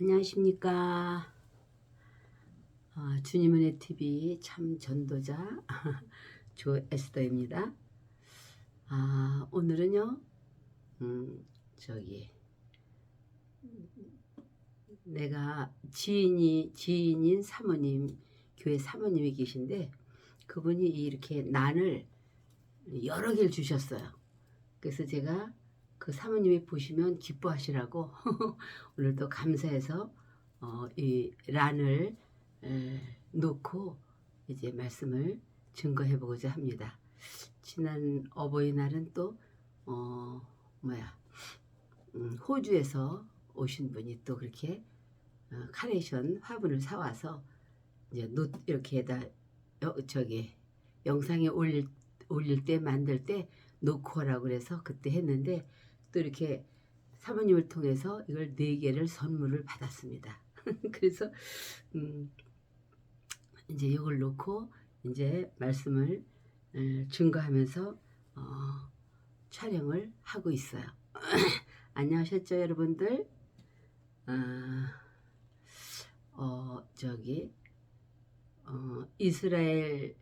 안녕하십니까. 주님은혜 TV 참 전도자 조에스더입니다. 오늘은요, 저기 내가 지인인 사모님, 교회 사모님이 계신데 그분이 이렇게 난을 여러 개를 주셨어요. 그래서 제가 그 사모님이 보시면 기뻐하시라고 오늘도 감사해서 이 란을 놓고 이제 말씀을 증거해 보고자 합니다. 지난 어버이날은 또 호주에서 오신 분이 또 그렇게 카네이션 화분을 사와서 이제 이렇게다 저기 영상에 올릴 때 만들 때 놓고 하라고 그래서 그때 했는데 또 이렇게 사모님을 통해서 이걸 4개를 선물을 받았습니다. 그래서 이제 이걸 놓고 이제 말씀을 증거하면서 촬영을 하고 있어요. 안녕하셨죠, 여러분들? 이스라엘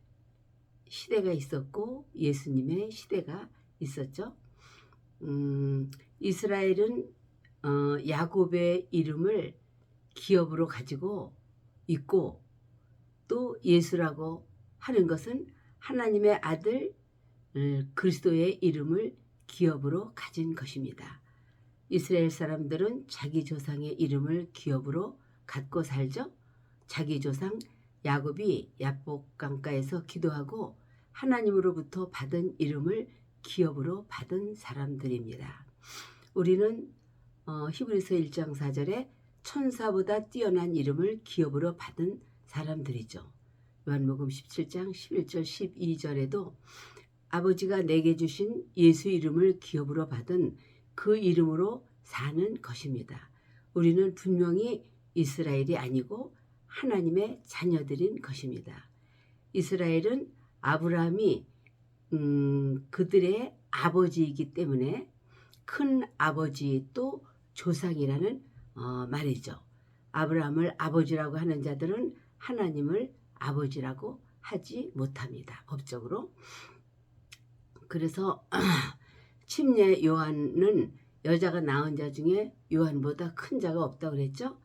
시대가 있었고 예수님의 시대가 있었죠. 이스라엘은 야곱의 이름을 기업으로 가지고 있고 또 예수라고 하는 것은 하나님의 아들 그리스도의 이름을 기업으로 가진 것입니다. 이스라엘 사람들은 자기 조상의 이름을 기업으로 갖고 살죠. 자기 조상 야곱이 야복 강가에서 기도하고 하나님으로부터 받은 이름을 기업으로 받은 사람들입니다. 우리는 히브리서 1장 4절에 천사보다 뛰어난 이름을 기업으로 받은 사람들이죠. 요한복음 17장 11절 12절에도 아버지가 내게 주신 예수 이름을 기업으로 받은 그 이름으로 사는 것입니다. 우리는 분명히 이스라엘이 아니고 하나님의 자녀들인 것입니다. 이스라엘은 아브라함이 그들의 아버지이기 때문에 큰 아버지 또 조상이라는 말이죠. 아브라함을 아버지라고 하는 자들은 하나님을 아버지라고 하지 못합니다. 법적으로. 그래서 침례 요한은 여자가 낳은 자 중에 요한보다 큰 자가 없다고 그랬죠.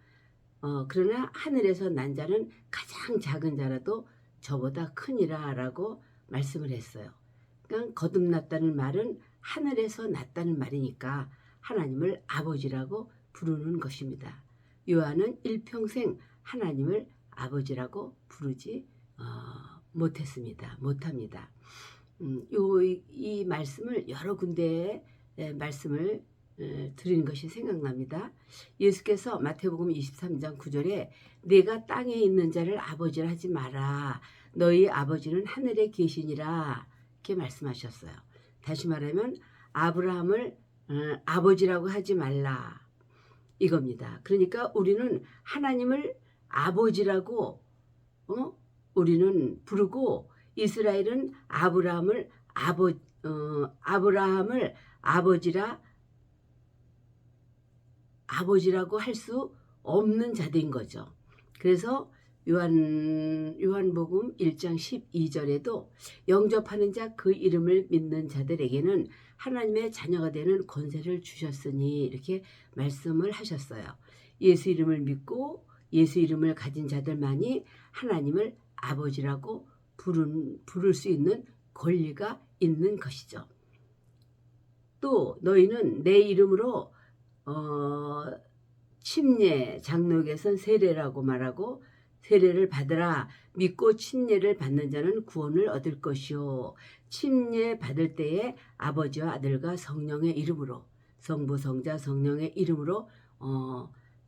그러나 하늘에서 난 자는 가장 작은 자라도 저보다 크니라 라고 말씀을 했어요. 그러니까 거듭났다는 말은 하늘에서 났다는 말이니까 하나님을 아버지라고 부르는 것입니다. 요한은 일평생 하나님을 아버지라고 부르지 못합니다. 이 말씀을 여러 군데에 말씀을 드리는 것이 생각납니다. 예수께서 마태복음 23장 9절에 내가 땅에 있는 자를 아버지라 하지 마라. 너희 아버지는 하늘에 계시니라. 이렇게 말씀하셨어요. 다시 말하면 아브라함을 아버지라고 하지 말라. 이겁니다. 그러니까 우리는 하나님을 아버지라고 우리는 부르고 이스라엘은 아브라함을 아버지라고 할 수 없는 자들인 거죠. 그래서 요한복음 1장 12절에도 영접하는 자 그 이름을 믿는 자들에게는 하나님의 자녀가 되는 권세를 주셨으니 이렇게 말씀을 하셨어요. 예수 이름을 믿고 예수 이름을 가진 자들만이 하나님을 아버지라고 부를 수 있는 권리가 있는 것이죠. 또 너희는 내 이름으로 침례 장로에게선 세례라고 말하고 세례를 받으라. 믿고 침례를 받는 자는 구원을 얻을 것이요. 침례 받을 때에 아버지와 아들과 성령의 이름으로 성부 성자 성령의 이름으로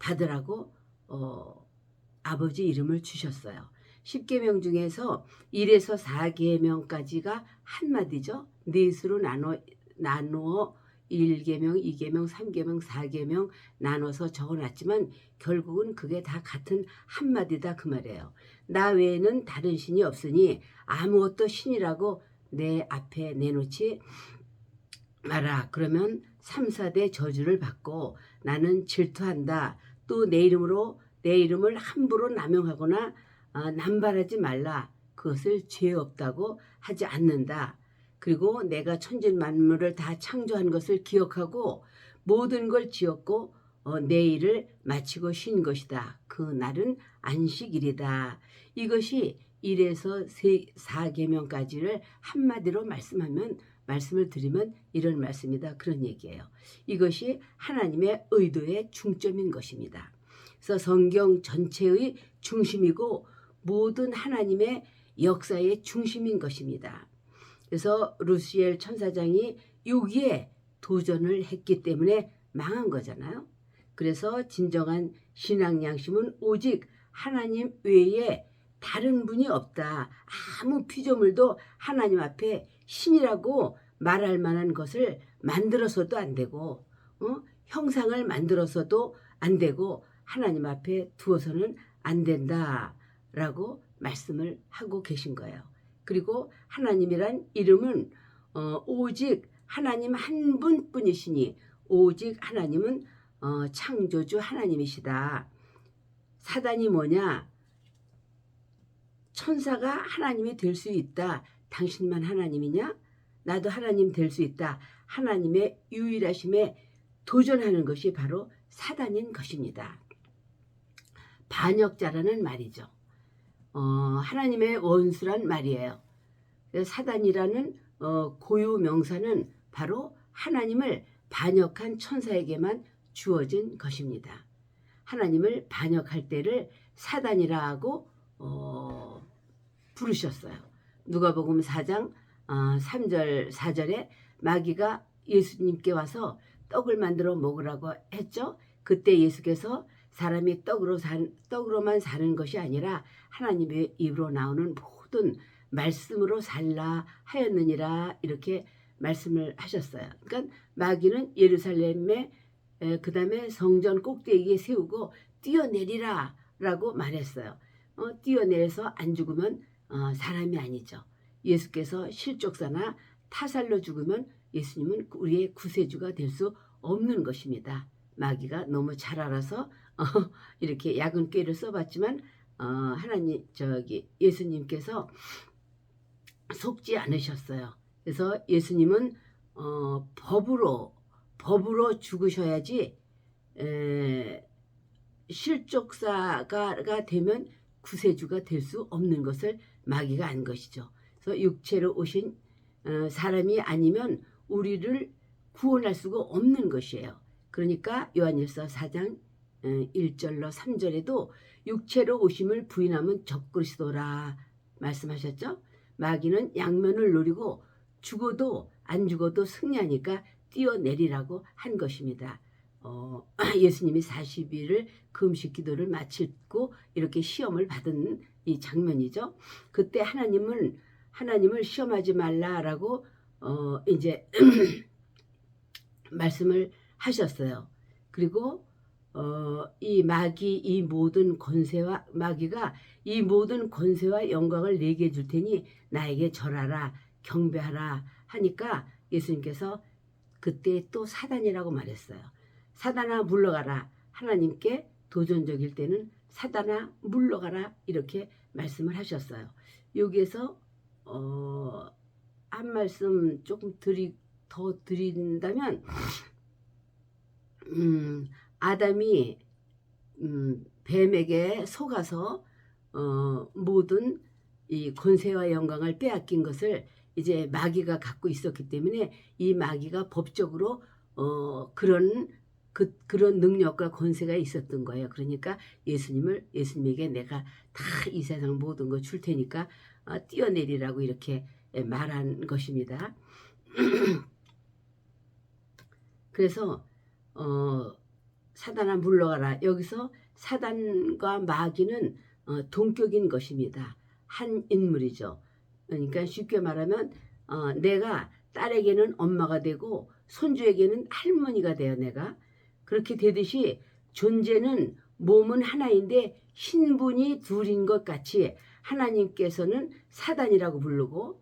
받으라고 아버지 이름을 주셨어요. 10계명 중에서 1에서 4계명까지가 한마디죠. 넷으로 나누어 1계명, 2계명, 3계명, 4계명 나눠서 적어놨지만 결국은 그게 다 같은 한마디다 그 말이에요. 나 외에는 다른 신이 없으니 아무것도 신이라고 내 앞에 내놓지 마라. 그러면 3, 4대 저주를 받고 나는 질투한다. 또 내 이름을 함부로 남용하거나 남발하지 말라. 그것을 죄 없다고 하지 않는다. 그리고 내가 천지 만물을 다 창조한 것을 기억하고 모든 걸 지었고 내 일을 마치고 쉰 것이다. 그 날은 안식일이다. 이것이 1에서 4계명까지를 한마디로 말씀을 드리면 이런 말씀이다. 그런 얘기예요. 이것이 하나님의 의도의 중점인 것입니다. 그래서 성경 전체의 중심이고 모든 하나님의 역사의 중심인 것입니다. 그래서 루시엘 천사장이 여기에 도전을 했기 때문에 망한 거잖아요. 그래서 진정한 신앙 양심은 오직 하나님 외에 다른 분이 없다. 아무 피조물도 하나님 앞에 신이라고 말할 만한 것을 만들어서도 안 되고 형상을 만들어서도 안 되고 하나님 앞에 두어서는 안 된다라고 말씀을 하고 계신 거예요. 그리고 하나님이란 이름은 오직 하나님 한 분뿐이시니 오직 하나님은 창조주 하나님이시다. 사단이 뭐냐? 천사가 하나님이 될 수 있다. 당신만 하나님이냐? 나도 하나님 될 수 있다. 하나님의 유일하심에 도전하는 것이 바로 사단인 것입니다. 반역자라는 말이죠. 하나님의 원수란 말이에요. 사단이라는 고유 명사는 바로 하나님을 반역한 천사에게만 주어진 것입니다. 하나님을 반역할 때를 사단이라고 부르셨어요. 누가복음 4장 3절 4절에 마귀가 예수님께 와서 떡을 만들어 먹으라고 했죠. 그때 예수께서 사람이 떡으로만 사는 것이 아니라 하나님의 입으로 나오는 모든 말씀으로 살라 하였느니라 이렇게 말씀을 하셨어요. 그러니까 마귀는 예루살렘에 그 다음에 성전 꼭대기에 세우고 뛰어내리라 라고 말했어요. 뛰어내려서 안 죽으면 사람이 아니죠. 예수께서 실족사나 타살로 죽으면 예수님은 우리의 구세주가 될 수 없는 것입니다. 마귀가 너무 잘 알아서 이렇게 약은 꾀를 써봤지만 예수님께서 속지 않으셨어요. 그래서 예수님은 법으로 죽으셔야지 실족사가 되면 구세주가 될 수 없는 것을 마귀가 안 것이죠. 그래서 육체로 오신 사람이 아니면 우리를 구원할 수가 없는 것이에요. 그러니까 요한일서 4장 1절로 3절에도 육체로 오심을 부인하면 적그리스도라 말씀하셨죠. 마귀는 양면을 노리고 죽어도 안 죽어도 승리하니까 뛰어내리라고 한 것입니다. 예수님이 40일을 금식 기도를 마치고 이렇게 시험을 받은 이 장면이죠. 그때 하나님을 시험하지 말라라고 이제 말씀을 하셨어요. 그리고 마귀가 이 모든 권세와 영광을 내게 줄 테니 나에게 절하라 경배하라 하니까 예수님께서 그때 또 사단이라고 말했어요. 사단아 물러가라. 하나님께 도전적일 때는 사단아 물러가라 이렇게 말씀을 하셨어요. 여기에서 한 말씀 조금 더 드린다면 아담이 뱀에게 속아서 모든 이 권세와 영광을 빼앗긴 것을 이제 마귀가 갖고 있었기 때문에 이 마귀가 법적으로 그런 능력과 권세가 있었던 거예요. 그러니까 예수님에게 내가 다 이 세상 모든 거 줄 테니까 뛰어내리라고 이렇게 말한 것입니다. 그래서 사단아 물러가라. 여기서 사단과 마귀는 동격인 것입니다. 한 인물이죠. 그러니까 쉽게 말하면 내가 딸에게는 엄마가 되고 손주에게는 할머니가 돼요. 내가 그렇게 되듯이 존재는 몸은 하나인데 신분이 둘인 것 같이 하나님께서는 사단이라고 부르고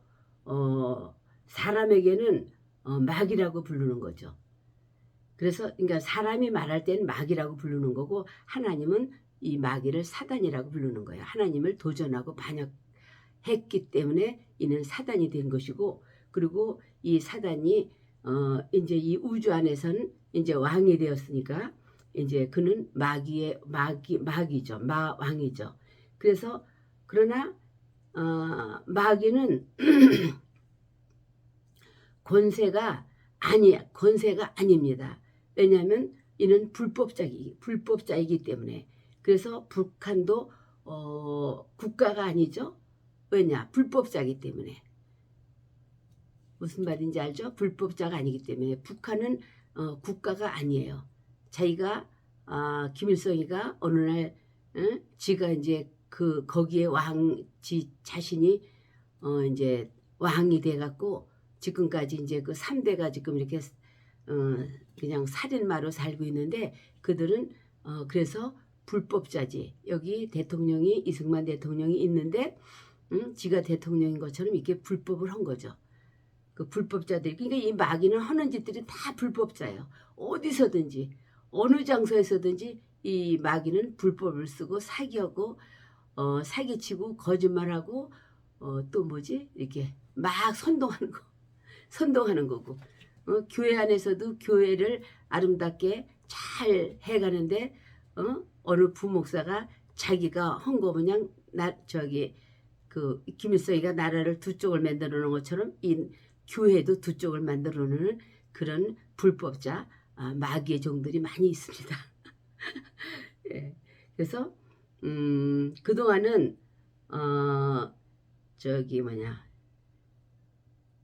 사람에게는 마귀라고 부르는 거죠. 그래서 그러니까 사람이 말할 때는 마귀라고 부르는 거고 하나님은 이 마귀를 사단이라고 부르는 거예요. 하나님을 도전하고 반역했기 때문에 이는 사단이 된 것이고 그리고 이 사단이 이제 이 우주 안에서는 이제 왕이 되었으니까 이제 그는 마귀죠. 마왕이죠. 그래서 그러나 마귀는 권세가 아닙니다. 왜냐하면 이는 불법자이기 때문에. 그래서 북한도 국가가 아니죠. 왜냐? 불법자이기 때문에. 무슨 말인지 알죠? 불법자가 아니기 때문에. 북한은 국가가 아니에요. 자기가 김일성이가 어느 날 지가 이제 거기에 자신이 이제 왕이 돼갖고 지금까지 이제 그 3대가 지금 이렇게 그냥 살인마로 살고 있는데 그들은 그래서 불법자지. 여기 대통령이 이승만 대통령이 있는데 지가 대통령인 것처럼 이렇게 불법을 한 거죠. 그 불법자들이 그러니까 이 마귀는 하는 짓들이 다 불법자예요. 어디서든지 어느 장소에서든지 이 마귀는 불법을 쓰고 사기하고 사기치고 거짓말하고 또 뭐지 이렇게 막 선동하는 거고 교회 안에서도 교회를 아름답게 잘 해가는데 어느 부목사가 자기가 한 거 그냥 그 김일성이가 나라를 두 쪽을 만들어 놓은 것처럼 이 교회도 두 쪽을 만들어 놓는 그런 불법자 마귀의 종들이 많이 있습니다. 예. 그래서 그동안은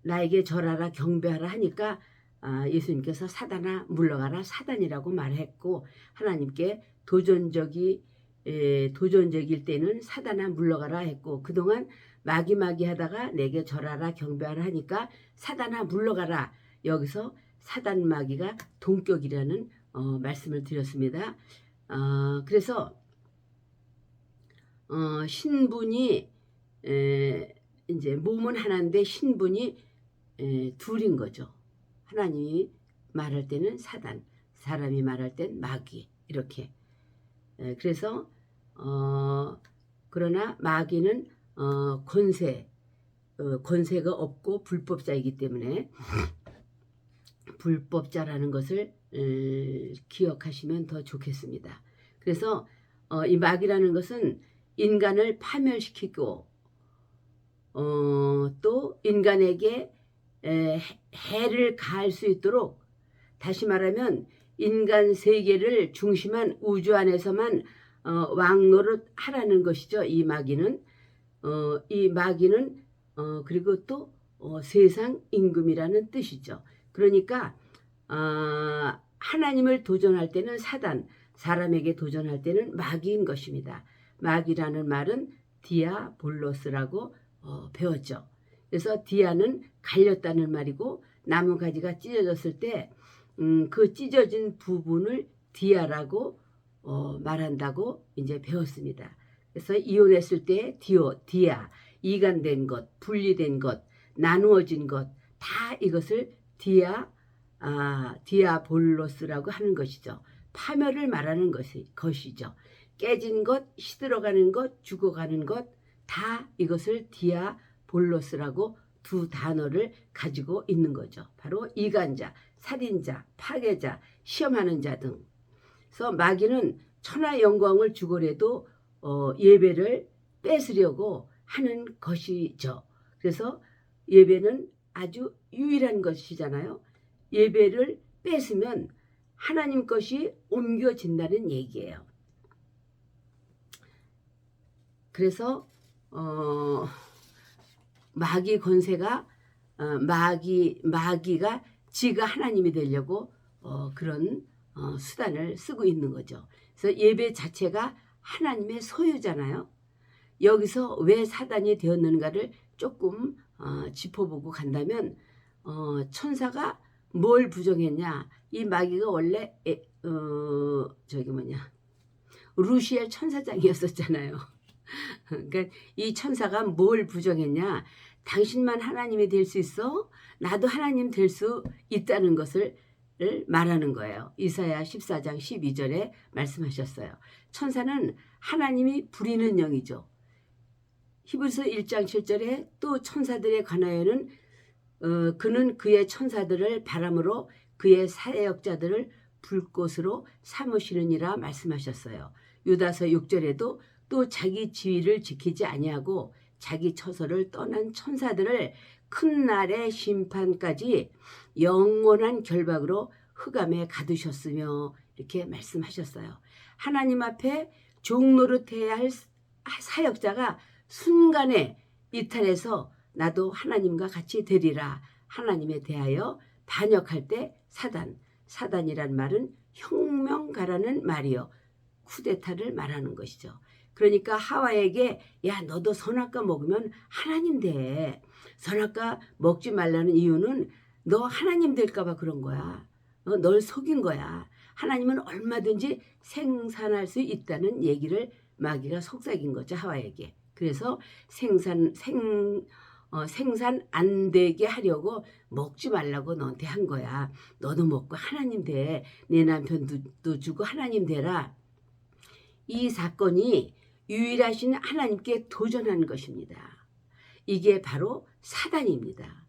나에게 절하라 경배하라 하니까 예수님께서 사단아 물러가라 사단이라고 말했고 하나님께 도전적일 때는 사단아 물러가라 했고 그동안 마귀 하다가 내게 절하라 경배하라 하니까 사단아 물러가라 여기서 사단 마귀가 동격이라는 말씀을 드렸습니다. 그래서 신분이 이제 몸은 하나인데 신분이 둘인 거죠. 하나님이 말할 때는 사단, 사람이 말할 땐 마귀 이렇게. 그래서 그러나 마귀는 권세가 없고 불법자이기 때문에 불법자라는 것을 기억하시면 더 좋겠습니다. 그래서 이 마귀라는 것은 인간을 파멸시키고 또 인간에게 해를 가할 수 있도록 다시 말하면 인간 세계를 중심한 우주 안에서만 왕노릇 하라는 것이죠. 이 마귀는 그리고 또 세상 임금이라는 뜻이죠. 그러니까 하나님을 도전할 때는 사단, 사람에게 도전할 때는 마귀인 것입니다. 마귀라는 말은 디아볼로스라고 배웠죠. 그래서 디아는 갈렸다는 말이고 나무가지가 찢어졌을 때 그 찢어진 부분을 디아라고 말한다고 이제 배웠습니다. 그래서 이혼했을 때 디아, 이간된 것, 분리된 것, 나누어진 것, 다 이것을 디아볼로스라고 하는 것이죠. 파멸을 말하는 것이죠. 깨진 것, 시들어가는 것, 죽어가는 것, 다 이것을 디아볼로스라고 두 단어를 가지고 있는 거죠. 바로 이간자, 살인자, 파괴자, 시험하는 자 등. 그래서 마귀는 천하 영광을 주고라도 예배를 뺏으려고 하는 것이죠. 그래서 예배는 아주 유일한 것이잖아요. 예배를 뺏으면 하나님 것이 옮겨진다는 얘기예요. 그래서 마귀 권세가 마귀가 지가 하나님이 되려고 그런 수단을 쓰고 있는 거죠. 그래서 예배 자체가 하나님의 소유잖아요. 여기서 왜 사단이 되었는가를 조금 짚어보고 간다면 천사가 뭘 부정했냐. 이 마귀가 원래 루시엘 천사장이었었잖아요. 그러니까 이 천사가 뭘 부정했냐. 당신만 하나님이 될 수 있어? 나도 하나님 될 수 있다는 것을 말하는 거예요. 이사야 14장 12절에 말씀하셨어요. 천사는 하나님이 부리는 영이죠. 히브리서 1장 7절에 또 천사들에 관하여는 그는 그의 천사들을 바람으로 그의 사역자들을 불꽃으로 삼으시느니라 말씀하셨어요. 유다서 6절에도 또 자기 지위를 지키지 아니하고 자기 처소를 떠난 천사들을 큰 날의 심판까지 영원한 결박으로 흑암에 가두셨으며 이렇게 말씀하셨어요. 하나님 앞에 종노릇해야 할 사역자가 순간에 이탈해서 나도 하나님과 같이 되리라 하나님에 대하여 반역할 때 사단이란 말은 혁명가라는 말이요 쿠데타를 말하는 것이죠. 그러니까 하와에게 야 너도 선악과 먹으면 하나님 돼. 선악과 먹지 말라는 이유는 너 하나님 될까 봐 그런 거야. 널 속인 거야. 하나님은 얼마든지 생산할 수 있다는 얘기를 마귀가 속삭인 거죠. 하와에게. 그래서 생산 안 되게 하려고 먹지 말라고 너한테 한 거야. 너도 먹고 하나님 돼. 내 남편도 주고 하나님 되라. 이 사건이 유일하신 하나님께 도전한 것입니다. 이게 바로 사단입니다.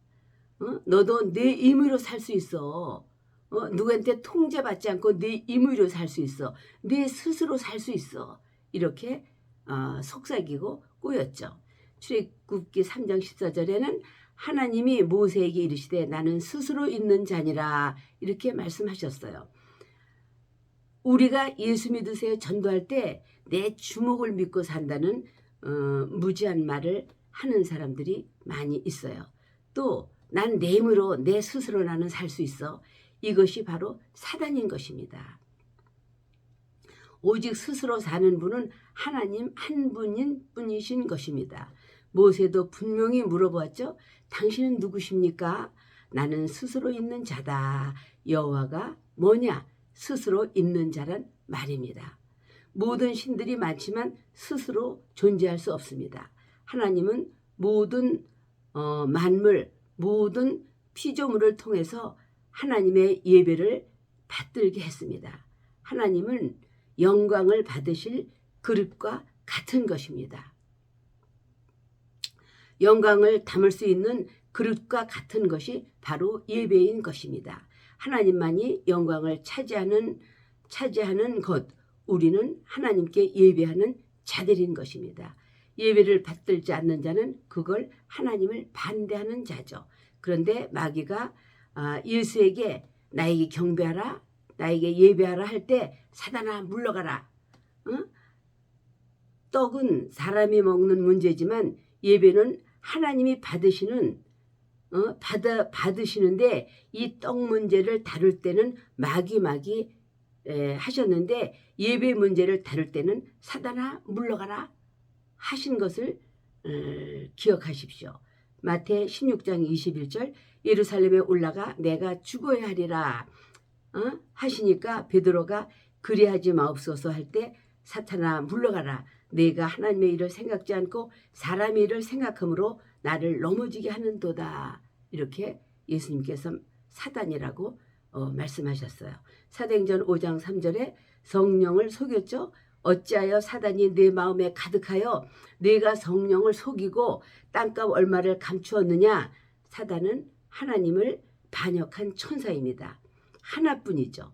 너도 내 임의로 살 수 있어. 누구한테 통제받지 않고 내 임의로 살 수 있어. 내 스스로 살 수 있어. 이렇게 속삭이고 꼬였죠. 출애굽기 3장 14절에는 하나님이 모세에게 이르시되 나는 스스로 있는 자니라 이렇게 말씀하셨어요. 우리가 예수 믿으세요 전도할 때 내 주먹을 믿고 산다는 무지한 말을 하는 사람들이 많이 있어요. 또 난 내 힘으로 내 스스로 나는 살 수 있어. 이것이 바로 사단인 것입니다. 오직 스스로 사는 분은 하나님 한 분인 뿐이신 것입니다. 모세도 분명히 물어보았죠. 당신은 누구십니까? 나는 스스로 있는 자다. 여호와가 뭐냐? 스스로 있는 자란 말입니다. 모든 신들이 많지만 스스로 존재할 수 없습니다. 하나님은 모든 만물, 모든 피조물을 통해서 하나님의 예배를 받들게 했습니다. 하나님은 영광을 받으실 그릇과 같은 것입니다. 영광을 담을 수 있는 그릇과 같은 것이 바로 예배인 것입니다. 하나님만이 영광을 차지하는 것, 우리는 하나님께 예배하는 자들인 것입니다. 예배를 받들지 않는 자는 그걸 하나님을 반대하는 자죠. 그런데 마귀가 예수에게 나에게 경배하라, 나에게 예배하라 할 때 사단아 물러가라. 떡은 사람이 먹는 문제지만 예배는 하나님이 받으시는데 이 떡 문제를 다룰 때는 마귀 하셨는데 예배 문제를 다룰 때는 사단아 물러가라 하신 것을 기억하십시오. 마태 16장 21절 예루살렘에 올라가 내가 죽어야 하리라 하시니까 베드로가 그리하지 마옵소서 할 때 사탄아 물러가라. 내가 하나님의 일을 생각지 않고 사람의 일을 생각함으로 나를 넘어지게 하는도다. 이렇게 예수님께서 사단이라고 말씀하셨어요. 사도행전 5장 3절에 성령을 속였죠. 어찌하여 사단이 내 마음에 가득하여 내가 성령을 속이고 땅값 얼마를 감추었느냐. 사단은 하나님을 반역한 천사입니다. 하나뿐이죠.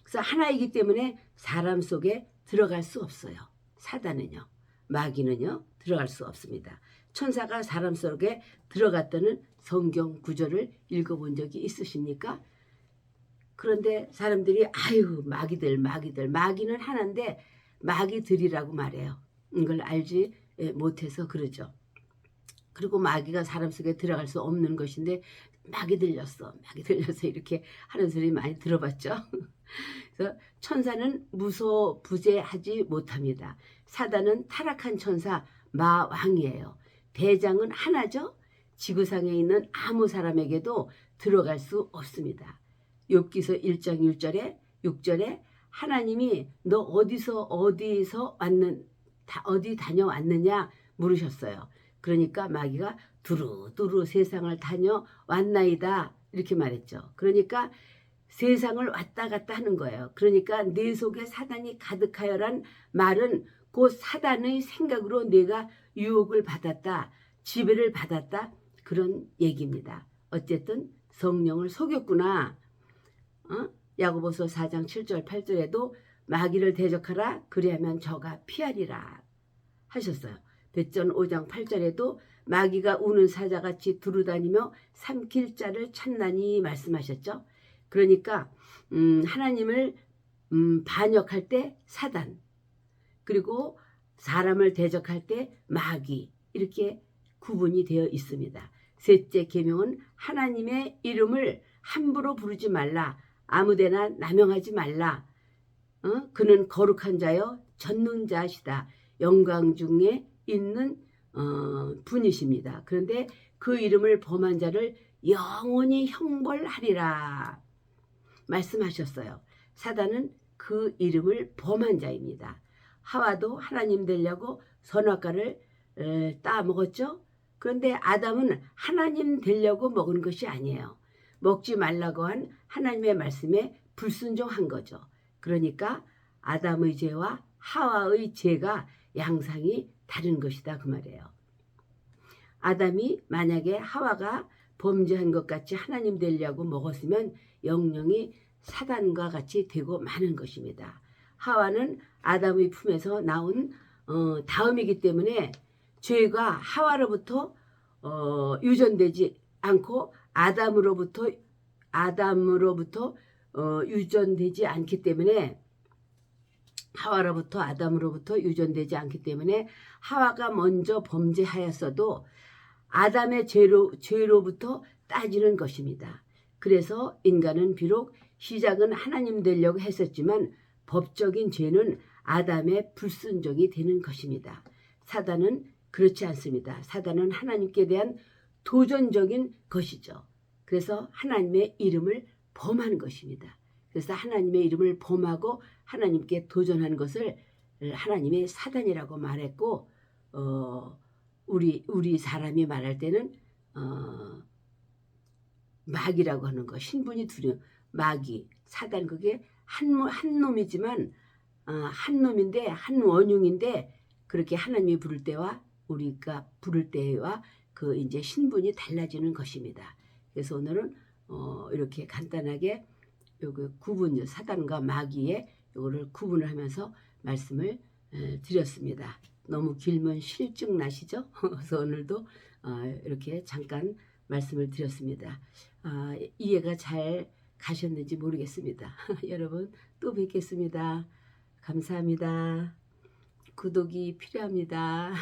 그래서 하나이기 때문에 사람 속에 들어갈 수 없어요. 사단은요. 마귀는요. 들어갈 수 없습니다. 천사가 사람 속에 들어갔다는 성경 구절을 읽어본 적이 있으십니까? 그런데 사람들이 아유 마귀는 하나인데 마귀들이라고 말해요. 이걸 알지 못해서 그러죠. 그리고 마귀가 사람 속에 들어갈 수 없는 것인데 마귀 들렸어 이렇게 하는 소리 많이 들어봤죠. 그래서 천사는 무소부재하지 못합니다. 사단은 타락한 천사 마왕이에요. 대장은 하나죠. 지구상에 있는 아무 사람에게도 들어갈 수 없습니다. 욥기서 1장 6절에 하나님이 너 어디 다녀왔느냐 물으셨어요. 그러니까 마귀가 두루두루 세상을 다녀왔나이다 이렇게 말했죠. 그러니까 세상을 왔다 갔다 하는 거예요. 그러니까 내 속에 사단이 가득하여란 말은 그 사단의 생각으로 내가 유혹을 받았다, 지배를 받았다, 그런 얘기입니다. 어쨌든 성령을 속였구나. 야고보서 4장 7절 8절에도 마귀를 대적하라, 그리하면 저가 피하리라 하셨어요. 베전 5장 8절에도 마귀가 우는 사자같이 두루다니며 삼킬 자를 찾나니 말씀하셨죠. 그러니까 하나님을 반역할 때 사단, 그리고 사람을 대적할 때 마귀, 이렇게 구분이 되어 있습니다. 셋째 계명은 하나님의 이름을 함부로 부르지 말라, 아무데나 남용하지 말라. 그는 거룩한 자여 전능자시다, 영광 중에 있는 분이십니다. 그런데 그 이름을 범한 자를 영원히 형벌하리라 말씀하셨어요. 사단은 그 이름을 범한 자입니다. 하와도 하나님 되려고 선악과를 따먹었죠. 그런데 아담은 하나님 되려고 먹은 것이 아니에요. 먹지 말라고 한 하나님의 말씀에 불순종한 거죠. 그러니까 아담의 죄와 하와의 죄가 양상이 다른 것이다, 그 말이에요. 아담이 만약에 하와가 범죄한 것 같이 하나님 되려고 먹었으면 영영이 사단과 같이 되고 마는 것입니다. 하와는 아담의 품에서 나온 다음이기 때문에 죄가 하와로부터 유전되지 않고 아담으로부터 유전되지 않기 때문에, 하와로부터 아담으로부터 유전되지 않기 때문에 하와가 먼저 범죄하였어도 아담의 죄로부터 따지는 것입니다. 그래서 인간은 비록 시작은 하나님 되려고 했었지만 법적인 죄는 아담의 불순종이 되는 것입니다. 사단은 그렇지 않습니다. 사단은 하나님께 대한 도전적인 것이죠. 그래서 하나님의 이름을 범하는 것입니다. 그래서 하나님의 이름을 범하고 하나님께 도전하는 것을 하나님의 사단이라고 말했고, 우리 사람이 말할 때는 마귀라고 하는 거, 신분이 마귀, 사단, 그게 한 놈이지만 한 놈인데, 한 원흉인데, 그렇게 하나님이 부를 때와 우리가 부를 때와 그 이제 신분이 달라지는 것입니다. 그래서 오늘은 이렇게 간단하게 요거 구분, 사단과 마귀의 요거를 구분을 하면서 말씀을 드렸습니다. 너무 길면 실증 나시죠? 그래서 오늘도 이렇게 잠깐 말씀을 드렸습니다. 이해가 잘 가셨는지 모르겠습니다. 여러분 또 뵙겠습니다. 감사합니다. 구독이 필요합니다.